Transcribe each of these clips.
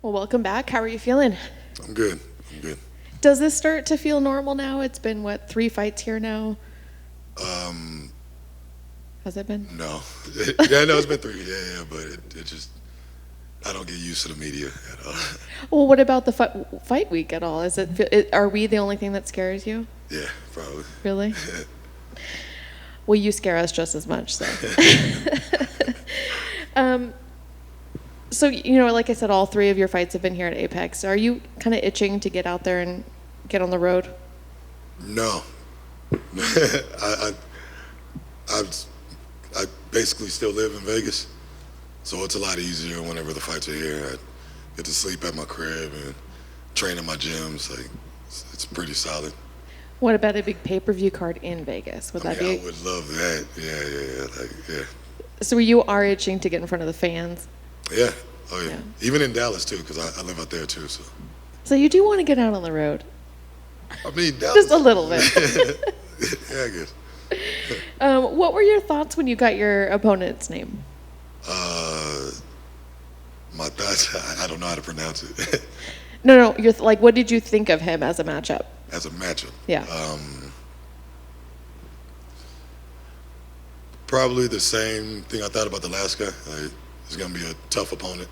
Well, welcome back. How are you feeling? I'm good. Does this start to feel normal now? It's been, what, 3 fights here now? Has it been? No. Yeah, no, it's been 3. Yeah, but it just, I don't get used to the media at all. Well, what about the fight week at all? Are we the only thing that scares you? Yeah, probably. Really? Well, you scare us just as much, so. So, like I said, all 3 of your fights have been here at Apex. Are you kind of itching to get out there and get on the road? No. I basically still live in Vegas, so it's a lot easier whenever the fights are here. I get to sleep at my crib and train in my gyms. Like, it's pretty solid. What about a big pay-per-view card in Vegas? Would that be? I would love that. Yeah. So you are itching to get in front of the fans? Yeah. Oh, yeah. Even in Dallas, too, because I live out there, too. So you do want to get out on the road? I mean, Dallas. Just a little bit. Yeah, I guess. What were your thoughts when you got your opponent's name? My thoughts, I don't know how to pronounce it. No, what did you think of him as a matchup? As a matchup? Yeah. Probably the same thing I thought about the last guy. It's going to be a tough opponent.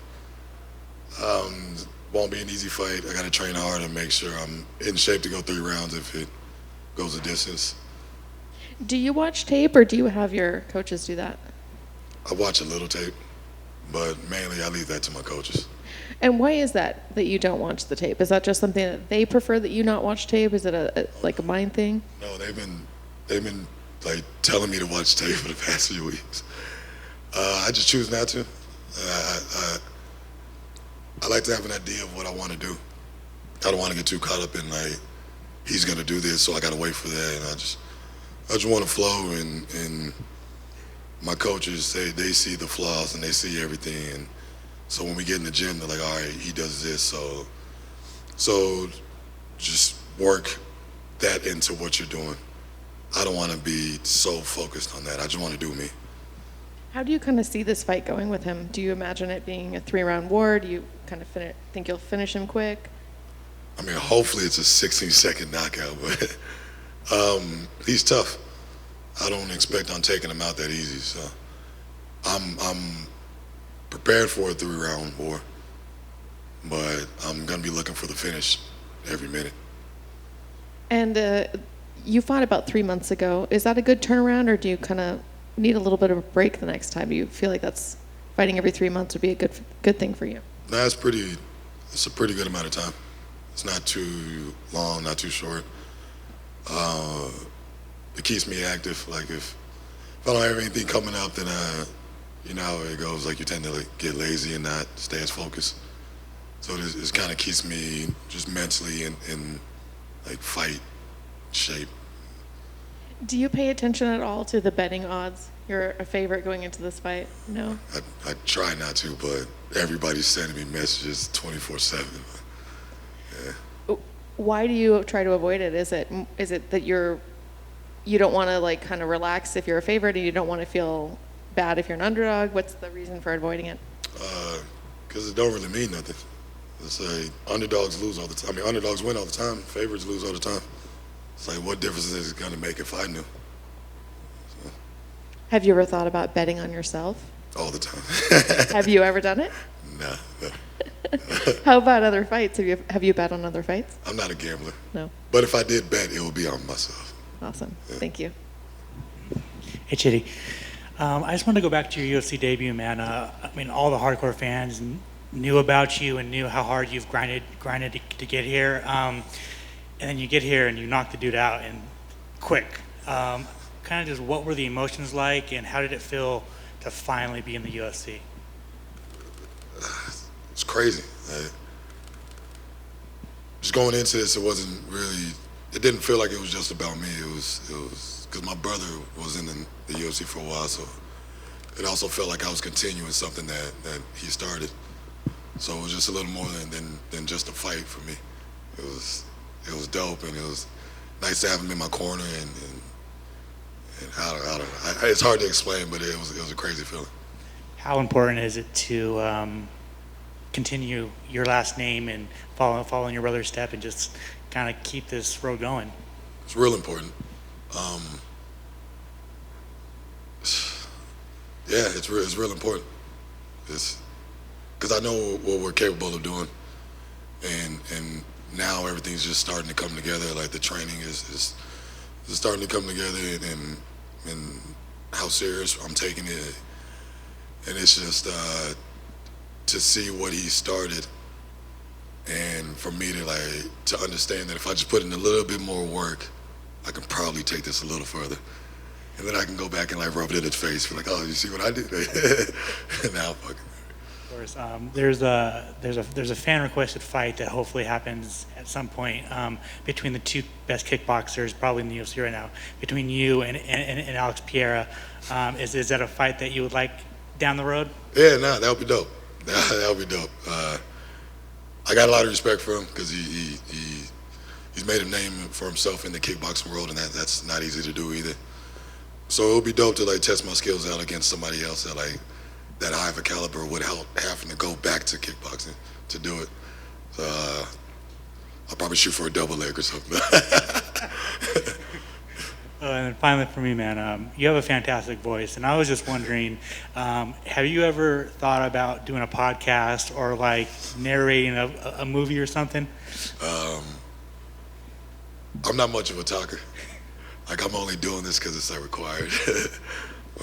Won't be an easy fight. I got to train hard and make sure I'm in shape to go 3 rounds if it goes a distance. Do you watch tape or do you have your coaches do that? I watch a little tape, but mainly I leave that to my coaches. And why is that you don't watch the tape? Is that just something that they prefer that you not watch tape? Is it a mind thing? No, they've been like telling me to watch tape for the past few weeks. I just choose not to. I like to have an idea of what I want to do. I don't want to get too caught up in like he's gonna do this, so I gotta wait for that. And I just want to flow, and my coaches they see the flaws and they see everything. And so when we get in the gym, they're like, all right, he does this, so just work that into what you're doing. I don't want to be so focused on that. I just want to do me. How do you kind of see this fight going with him? Do you imagine it being a 3-round war? Do you kind of think you'll finish him quick? I mean, hopefully it's a 16-second knockout, but he's tough. I don't expect on taking him out that easy, so I'm prepared for a 3-round war, but I'm gonna be looking for the finish every minute. And you fought about 3 months ago. Is that a good turnaround, or do you kind of need a little bit of a break the next time? Do you feel like that's fighting every 3 months would be a good thing for you? No, it's a pretty good amount of time. It's not too long, not too short. It keeps me active. Like if I don't have anything coming up, then you know how it goes. Like you tend to get lazy and not stay as focused. So it kind of keeps me just mentally in like fight shape. Do you pay attention at all to the betting odds? You're a favorite going into this fight? No? I try not to, but everybody's sending me messages 24/7. Yeah. Why do you try to avoid it? Is it that you don't want to like kind of relax if you're a favorite, and you don't want to feel bad if you're an underdog? What's the reason for avoiding it? Because it don't really mean nothing. It's like underdogs lose all the time. I mean, underdogs win all the time. Favorites lose all the time. It's like, what difference is it going to make if I knew? So. Have you ever thought about betting on yourself? All the time. Have you ever done it? Nah. How about other fights? Have you bet on other fights? I'm not a gambler. No. But if I did bet, it would be on myself. Awesome. Yeah. Thank you. Hey, Chidi. I just want to go back to your UFC debut, man. I mean, all the hardcore fans knew about you and knew how hard you've grinded to get here. And then you get here and you knock the dude out and quick. Kind of just what were the emotions like, and how did it feel to finally be in the UFC? It's crazy. Just going into this, it didn't feel like it was just about me. It was because my brother was in the UFC for a while, so it also felt like I was continuing something that he started. So it was just a little more than just a fight for me. It was dope, and it was nice to have him in my corner, and I don't know. It's hard to explain, but it was a crazy feeling. How important is it to continue your last name and follow in your brother's step and just kind of keep this road going? It's real important. Yeah, it's real important. It's because I know what we're capable of doing, and now everything's just starting to come together. Like the training is starting to come together, and how serious I'm taking it, and it's just to see what he started, and for me to understand that if I just put in a little bit more work, I can probably take this a little further. And then I can go back and like rub it in its face, be like, "Oh, you see what I did?" Now, fucking. Of course, there's a fan requested fight that hopefully happens at some point between the two best kickboxers probably in the UFC right now, between you and Alex Pereira. Is that a fight that you would like down the road? Yeah, nah, that would be dope. That would be dope. I got a lot of respect for him because he's made a name for himself in the kickboxing world, and that's not easy to do either. So it would be dope to like test my skills out against somebody else that high of a caliber without having to go back to kickboxing to do it. So I'll probably shoot for a double leg or something. And then finally for me, man, you have a fantastic voice, and I was just wondering, have you ever thought about doing a podcast or like narrating a movie or something? I'm not much of a talker. Like I'm only doing this because it's like required.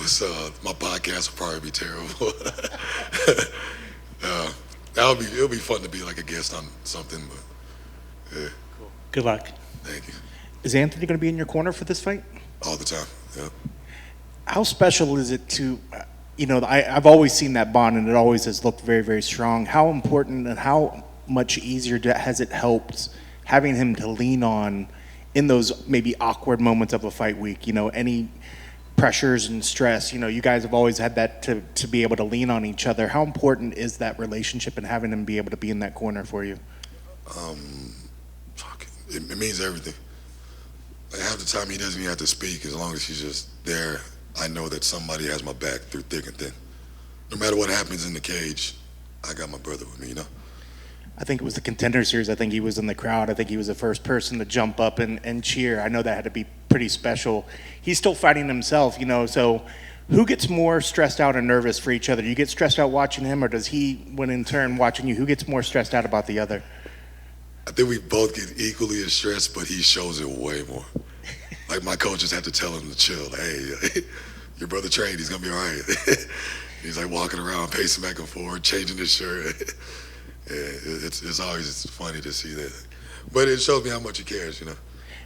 So my podcast will probably be terrible. It'll be fun to be like a guest on something, but yeah. Cool. Good luck. Thank you. Is Anthony going to be in your corner for this fight? All the time. Yeah. How special is it to, I've always seen that bond and it always has looked very, very strong. How important and how much easier has it helped having him to lean on in those maybe awkward moments of a fight week? Any pressures and stress, you guys have always had that to be able to lean on each other. How important is that relationship and having him be able to be in that corner for you? It means everything. Like half the time he doesn't even have to speak. As long as he's just there, I know that somebody has my back through thick and thin. No matter what happens in the cage, I got my brother with me, I think it was the Contender Series. I think he was in the crowd. I think he was the first person to jump up and cheer. I know that had to be pretty special. He's still fighting himself, so who gets more stressed out and nervous for each other? Do you get stressed out watching him, or does he, when in turn watching you, who gets more stressed out about the other? I think we both get equally as stressed, but he shows it way more. Like my coaches have to tell him to chill. Like, hey, your brother trained, he's gonna be all right. He's like walking around, pacing back and forth, changing his shirt. Yeah, it's always funny to see that. But it shows me how much he cares,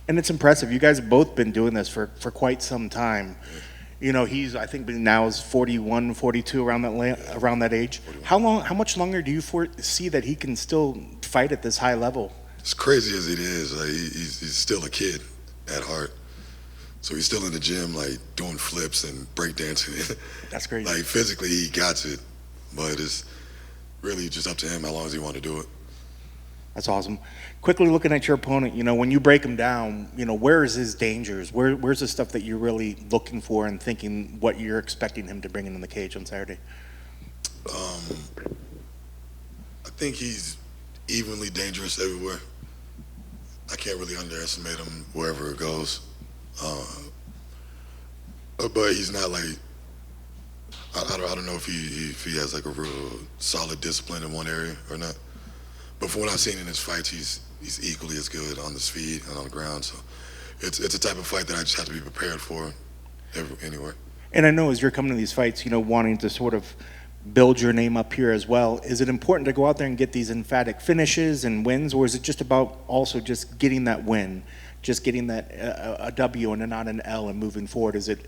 And it's impressive. You guys have both been doing this for quite some time. Yeah. He's, I think now is 41, 42, around that age. 41. How much longer do you foresee that he can still fight at this high level? As crazy as it is, like he's still a kid at heart. So he's still in the gym, like doing flips and breakdancing. That's crazy. Like physically he got it, but it's really just up to him how long does he want to do it. That's awesome. Quickly looking at your opponent, when you break him down, where is his dangers? Where's the stuff that you're really looking for and thinking what you're expecting him to bring in the cage on Saturday? I think he's evenly dangerous everywhere. I can't really underestimate him wherever it goes. But he's not like, I don't know if he has like a real solid discipline in one area or not. But from what I've seen in his fights, he's equally as good on his feet and on the ground. So it's a type of fight that I just have to be prepared for anywhere. And I know as you're coming to these fights, wanting to sort of build your name up here as well, is it important to go out there and get these emphatic finishes and wins, or is it just about also just getting that win, just getting that a W and not an L and moving forward? Is it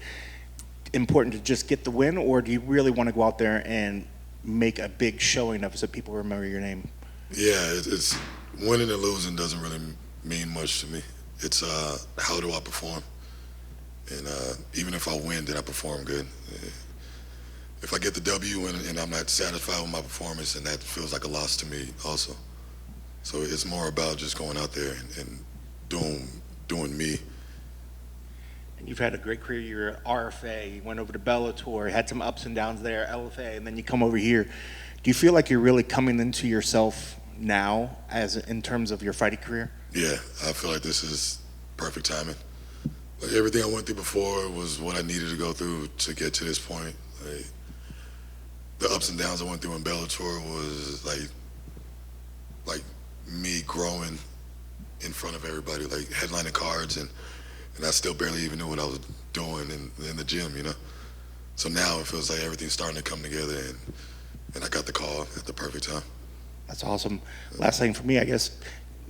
important to just get the win, or do you really want to go out there and make a big showing of it so people remember your name? Yeah, it's winning and losing doesn't really mean much to me. It's how do I perform, and even if I win, then I perform good. If I get the W and I'm not satisfied with my performance, and that feels like a loss to me also. So it's more about just going out there and doing me. And you've had a great career. You're RFA, you went over to Bellator, had some ups and downs there, LFA, and then you come over here. Do you feel like you're really coming into yourself now, as in terms of your fighting career? Yeah, I feel like this is perfect timing. Like everything I went through before was what I needed to go through to get to this point. Like, the ups and downs I went through in Bellator was like me growing in front of everybody, like headlining cards, and I still barely even knew what I was doing in the gym, you know? So now it feels like everything's starting to come together, and I got the call at the perfect time. That's awesome. Last thing for me, I guess,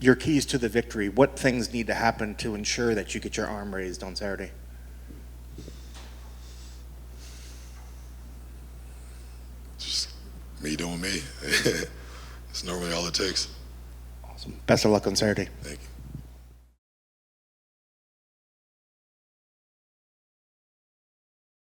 your keys to the victory. What things need to happen to ensure that you get your arm raised on Saturday? Just me doing me. It's normally all it takes. Awesome. Best of luck on Saturday. Thank you.